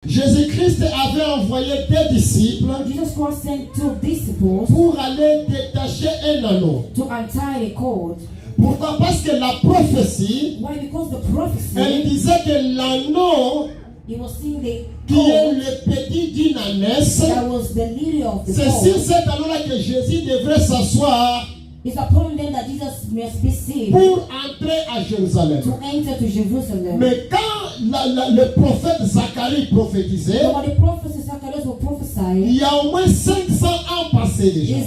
Jésus-Christ avait envoyé des disciples Jesus Christ sent 2 disciples pour aller détacher un anneau. to untie a cord. Pourquoi? Parce que la prophétie, Why? Because the elle prophecy, disait que l'anneau he was seeing the qui est cord le petit d'une ânesse, that was the leader of the c'est sur cord. cet anneau-là que Jésus devrait s'asseoir It's upon them that Jesus must be seen pour entrer à Jérusalem. to enter to Jerusalem. Mais quand le prophète Zacharie prophétisait, So when the prophecy Zacharias will il prophesy, y a au moins 500 ans passés déjà.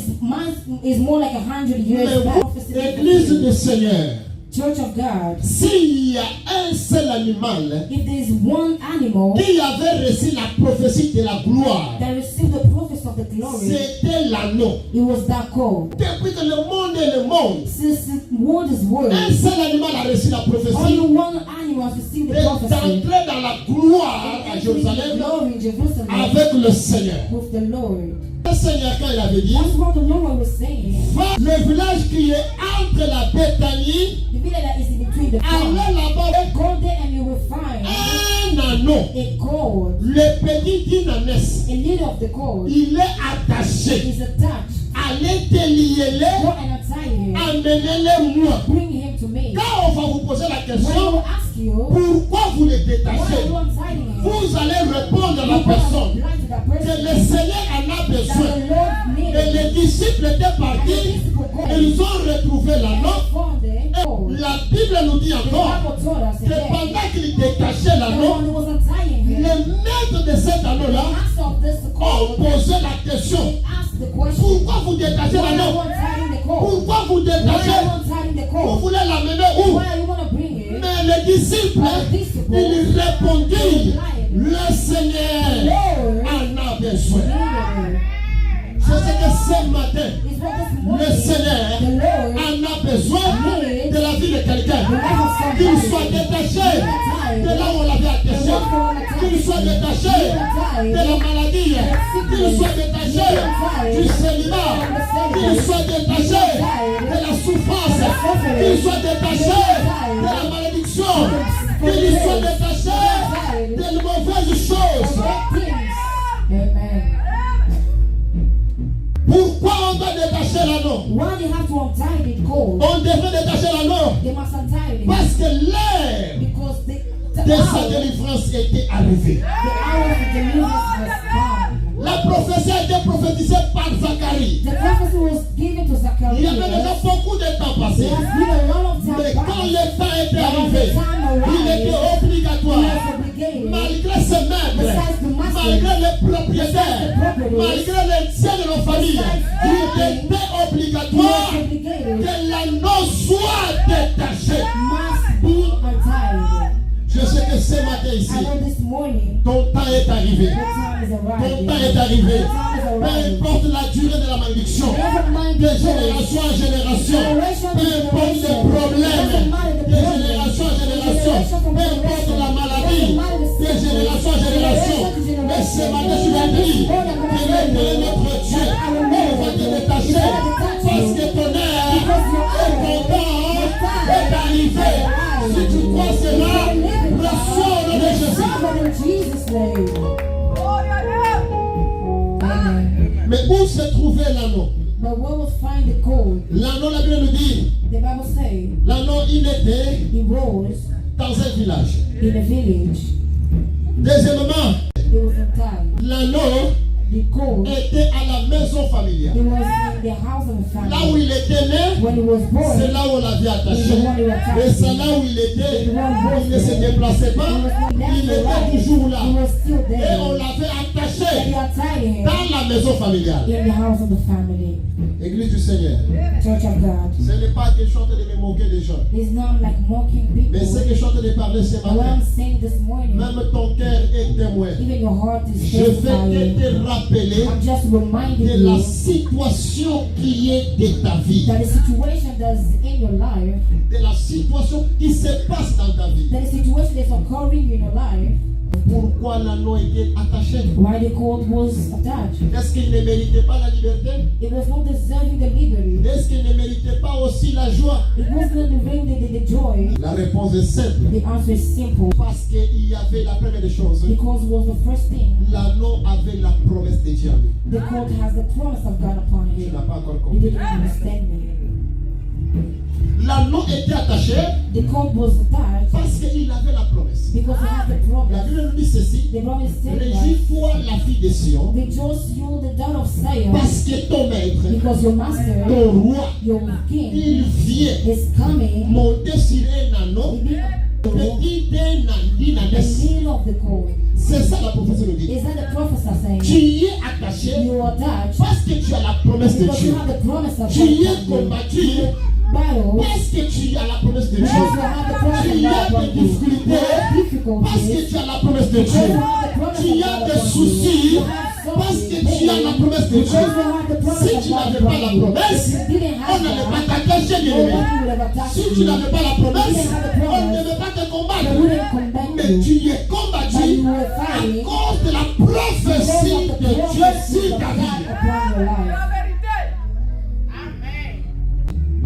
is more like 100 years back. Mais Église du Seigneur, Church of God, s'il y a un seul animal if there is one animal qui avait reçu la prophétie de la gloire, that received the prophecy of the glory, c'était l'anneau. it was that cord. Depuis que le monde est le monde, Since the word is word, un seul animal a reçu la only prophétie one animal has received the prophecy. d'entrer dans la gloire à And Jérusalem glory in Jerusalem avec le Seigneur. with the Lord. Le Seigneur, quand il avait dit, That's what the Lord was saying. va le village qui est entre la Béthanie, The village that is in between the farm. allez là-bas, Go there and you will find un anneau, a cord. le petit d'une ânesse, A leader of the cord il est attaché. is attached. Allez délier-le, Go and untie him. amenez-le moi. Bring him to me. Quand on va vous poser la When I question, will ask you, pourquoi vous le why are détachez, you untying him? vous allez répondre à la You will personne reply to that que person le Seigneur en a that besoin. the Lord Et needed. les disciples étaient And the partis, disciple go ils ont retrouvé and l'anneau. found the cord. La Bible nous dit The encore Bible told us que that pendant qu'il détachait the l'anneau, one who was untying him, le maître de cet the anneau-là master of this a cord, posé la question. they asked the question, Pourquoi vous détachez why are you l'anneau? untying the cord? Pourquoi vous Why are détachez? you untying the Vous cord? voulez l'amener où? Why are you want to bring it? Mais les disciples, ils répondirent, le Seigneur en a besoin. Je sais que ce matin, It's what this le morning, Seigneur the Lord en a besoin de la vie de quelqu'un. Qu'il soit détaché de là où on l'avait attaché. Qu'il soit détaché de la maladie. Qu'il soit détaché du célibat. Qu'il soit détaché de la souffrance. Qu'il soit détaché de la malédiction. Qu'il soit détaché des mauvaises choses. Amen. Pourquoi on doit détacher l'anneau? Why they have to untie the cord? On devrait détacher l'anneau They must untie it parce que l'heure because the de sa hour, délivrance était arrivée. the hour of deliverance has come. La prophétie a été prophétisée par Zacharie. The prophecy was given to Il y avait déjà Zacharias. beaucoup de temps There passé. has been a lot of Mais time quand back. le temps était But when arrivé, the time il était arrived, he obligatoire. was obligated. Malgré ses maîtres, malgré les propriétaires, malgré les tiers de nos familles, il était obligatoire que l'anneau soit détaché. Must be untied. Je sais que ce matin ici, I know this morning ton temps est arrivé. the time is Ton arriving. temps est arrivé. The time is Peu arriving. importe la durée de la malédiction, Never mind de the choice. génération en génération, Generation peu to importe les generation. problèmes, Doesn't matter the de problem. génération en génération, Generation from peu importe generation. la maladie, Doesn't matter the de sickness. génération en génération. Generation to generation. Mais ce matin, tu vas dire que l'éternel notre Dieu, il va te détacher parce que ton heure et ton temps est arrivé. Si tu crois cela, reçois au nom de Jésus. In Jesus' name. Amen. Mais où se trouvait l'anneau? But where was find the cord? L'anneau, la Bible nous dit, The Bible says l'anneau, il était he rose dans un village. in a village. Deuxièmement, He was untied. l'anneau The cord. était à la maison familiale. He was in the house of a Là où family. il était né, When he was born, c'est là où on l'avait attaché. Mais c'est là où il était, il ne se déplaçait pas, il était toujours là. he was still Et there. on l'avait And they attaché untied him dans la maison familiale. in the house of the family. Église du Seigneur. Church of God. Ce n'est pas question de me moquer des gens. It's not like mocking Mais ce people. que je suis en train de parler ce But what matin, I'm saying this morning, même ton cœur est témoin. even your heart is Je vais testifying. te rappeler I'm just reminding de la you situation qui est de ta vie. that the situation that's in your life, De la situation qui se passe dans ta vie. that the situation that's occurring in your life, Pourquoi l'anneau était attaché? Why the colt was attached? Est-ce qu'il ne méritait pas la liberté? It was not deserving the liberty. Est-ce qu'il ne méritait pas aussi la joie? It was not deserving the joy. La réponse est simple. The answer is simple. Parce qu'il y avait la première des choses. Because it was the first thing. L'anneau avait la promesse de Dieu. The colt has the promise of God upon Tu it. n'as pas encore You compris. didn't understand me. L'anneau était attaché The colt was attached parce qu'il avait la promesse. because it has the La promise. Bible nous dit ceci. The promise said that Réjouis-toi, la fille de Sion, rejoice you, the daughter of Zion, parce que ton maître, because your master, ton roi, your king, il vient is coming. monter sur un anneau, petit The d'Inanès. middle of the colt. C'est ça la prophétie nous dit. Is that the prophecy saying? Tu y es attaché You are attached parce que tu as la promesse de because you Dieu. have the promise of Tu y es God. combattu Battle parce que tu as la promesse de Dieu. because you have the promise Tu of y God as upon des you. You difficultés have parce difficulties que tu as la promesse de because you Dieu. have the promise Tu of as God des upon you. soucis You have parce que something tu as la promesse de because you Dieu. have the promise Si of tu God n'avais pas upon la you. promesse, If you didn't on have n'allait pas that, t'attacher, bien-aimé. nobody would have attacked Si tu you. n'avais pas la promesse, You didn't have the on ne promise. devait pas te They combattre. wouldn't combat Mais you. tu y es But combattu you were à fighting cause de la because prophétie of the de Dieu prophecy sur of ta God vie. upon your life.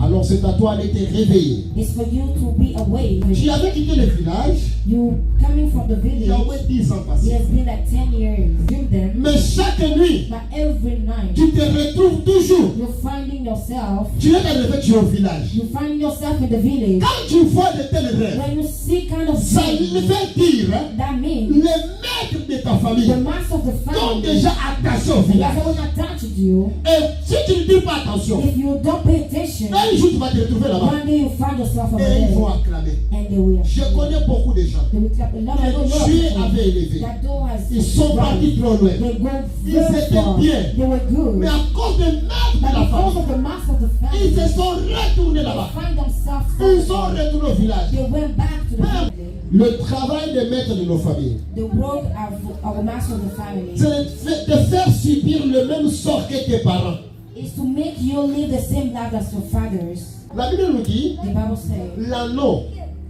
Alors c'est à toi d'être réveillé. It's for you to be awake. Tu avais quitté le village, You coming from the il y a au village. moins 10 ans It passés. has been like 10 years. Dream them. Mais chaque nuit, But every night, tu te retrouves toujours. you're finding yourself. Tu es arrivé, tu es au village. You find yourself in the village. Quand tu vois de tels rêves, When you see kind of ça thing, veut dire that means les maîtres de ta famille the master of the t'ont family déjà attaché au has village. already attached you. Et si tu ne dis pas attention, If you don't pay attention, un jour tu vas te retrouver là-bas. one day you find yourself over Et ils vont there, acclamer. and they will. Je connais beaucoup de gens They will clap. A lot of que Dieu avait élevés. that door has. Ils sont partis trop loin. They go Ils very étaient far. bien. They were good. Mais à cause des maîtres But de la because famille, of the master of the ils family, se sont retournés they là-bas. find themselves. Ils sont retournés au village. They went back to the family. Le travail des maîtres de nos familles, The work of our master of the family c'est de faire subir le même sort que tes parents. is to make you live the same life as your fathers. La Bible nous dit, The Bible says l'anneau,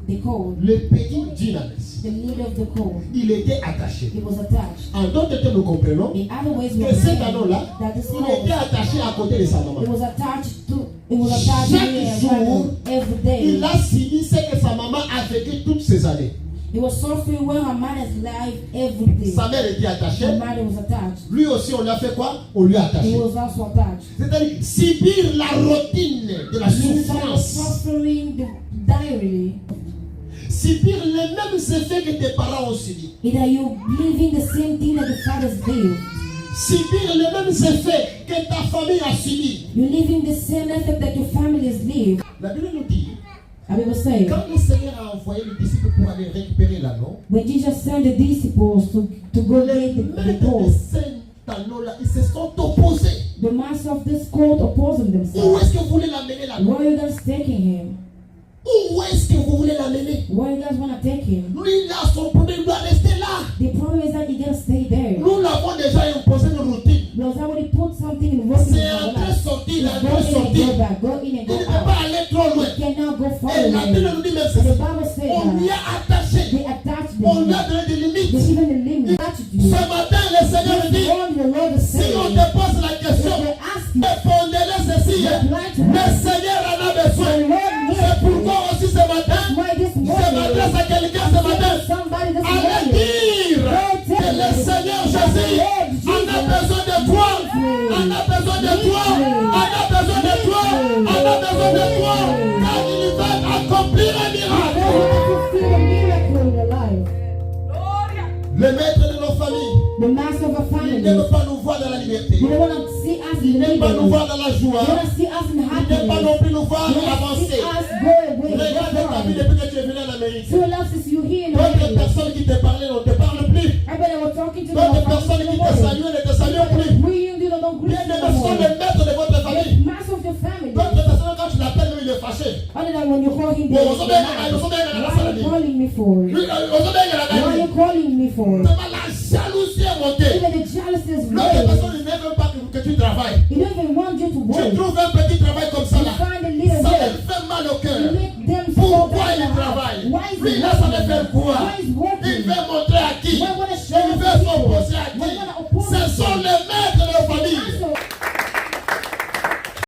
the colt, le petit dynamisme, the leader of the colt, il était attaché. it was attached. En d'autres termes, nous comprenons In other ways, we que cet say anneau-là, that this il colt, était attaché à côté de sa maman. it was attached to Chaque me and jour, father every day. Il a subi ce que sa maman a vécu toutes ces années. It was suffering when her mother's life every day. Sa mère était attachée. Her mother was attached. Lui aussi, on lui a fait quoi? On lui a He attaché. was also attached. C'est-à-dire subir la routine de la He was souffrance. suffering the diary. Subir les mêmes effets que tes parents ont subis. Either you living the same thing that the fathers live. Subir les mêmes effets que ta famille a subis. You're living the same life that your families live. La Bible nous dit, I will say, quand le Seigneur a envoyé les disciples pour aller récupérer l'anneau, when Jesus sent the disciples to go les get the maîtres de colt, cet anneau-là, ils se sont opposés. the master of this colt opposing Où themselves. est-ce que vous voulez l'amener l'anneau? Where are you guys taking him? Où est-ce que vous voulez l'amener? Where you guys want to take him? Lui, il a son problème, il doit rester là. The problem is that you gotta stay there. Nous l'avons déjà imposé une routine. Because I already put something in working in C'est your entrer, life. sortir, Go entrer, in and sortir. go back. Go in and Il ne go peut pas out. aller trop loin. You cannot go far Et la Bible away. nous dit même The ceci. Bible says On lui that a attaché. they attached On lui a them. donné des They limites. even the limit attached you. Ce matin, le Seigneur nous dit, All the Lord is si saying, on te pose la if question, they ask you, répondez-le ceci. reply to Le them. Seigneur en a besoin. The Lord needs C'est you. pourquoi aussi ce matin, Why this je morning? m'adresse à quelqu'un ce matin. Somebody this Allez morning. dire que le Seigneur Jésus en a besoin de toi. On a besoin de toi. On a besoin de toi. On a besoin de toi. Car il va accomplir un miracle. They want to feel a miracle in your life. Le maître de nos familles, The master of a il family. n'aime pas nous voir dans la liberté. You don't want to see us Il in n'aime pas nous liberty. voir dans la You joie. want to see us in Il n'aime pas happiness. non plus nous voir You want to see avancer. us go away. Regarde ta vie Go depuis que tu es venu en Amérique. True love is you here in D'autres America. personnes qui te parlaient ne te parlent plus. Everybody was talking to D'autres them. personnes qui te saluaient ne te saluent plus. We don't greet Bien you aimés sont no les more. maîtres de votre famille. The master of your family. D'autres personnes, quand tu l'appelles, lui, il est fâché. Other than when you call him, Bon, they're on se met à mad. la salle What are you calling me for? Lui, on se met à la What are you calling me for? La jalousie est montée. Even the jealousy is L'autre real. personne ne veut même pas que tu travailles. He don't even want you to Tu work. trouves un petit travail